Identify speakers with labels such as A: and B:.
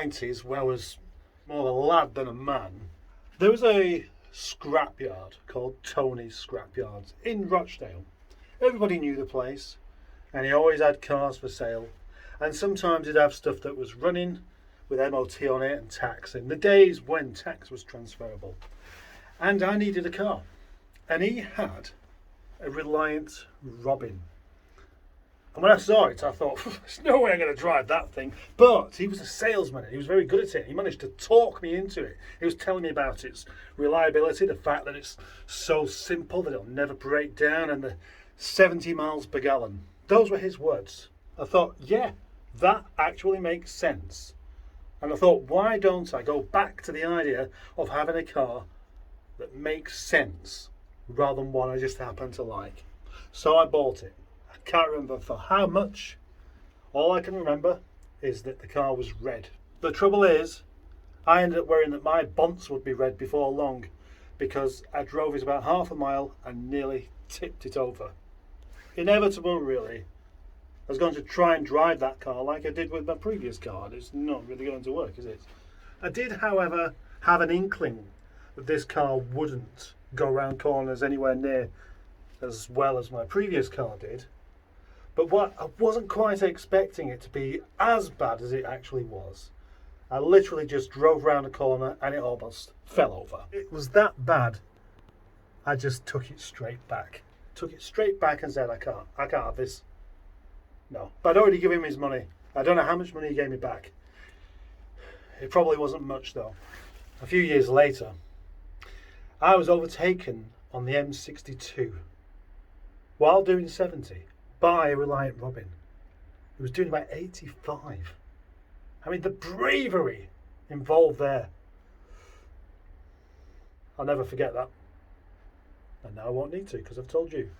A: 90s, where I was more of a lad than a man, there was a scrapyard called Tony's Scrapyards in Rochdale. Everybody knew the place, and he always had cars for sale, and sometimes he'd have stuff that was running with MOT on it and tax, in the days when tax was transferable. And I needed a car, and he had a Reliant Robin. And when I saw it, I thought, there's no way I'm going to drive that thing. But he was a salesman, and he was very good at it. He managed to talk me into it. He was telling me about its reliability, the fact that it's so simple that it'll never break down, and the 70 miles per gallon. Those were his words. I thought, yeah, that actually makes sense. And I thought, why don't I go back to the idea of having a car that makes sense rather than one I just happen to like? So I bought it. I can't remember for how much. All I can remember is that the car was red. The trouble is, I ended up worrying that my bonds would be red before long, because I drove it about half a mile and nearly tipped it over. Inevitable, really. I was going to try and drive that car like I did with my previous car, and it's not really going to work, is it? I did, however, have an inkling that this car wouldn't go round corners anywhere near as well as my previous car did. But what I wasn't quite expecting it to be as bad as it actually was. I literally just drove round a corner and it almost fell over. It was that bad. I just took it straight back. Took it straight back and said, I can't have this. No. But I'd already given him his money. I don't know how much money he gave me back. It probably wasn't much though. A few years later, I was overtaken on the M62 while doing 70 by a Reliant Robin. He was doing about 85. I mean, the bravery involved there. I'll never forget that. And now I won't need to, because I've told you.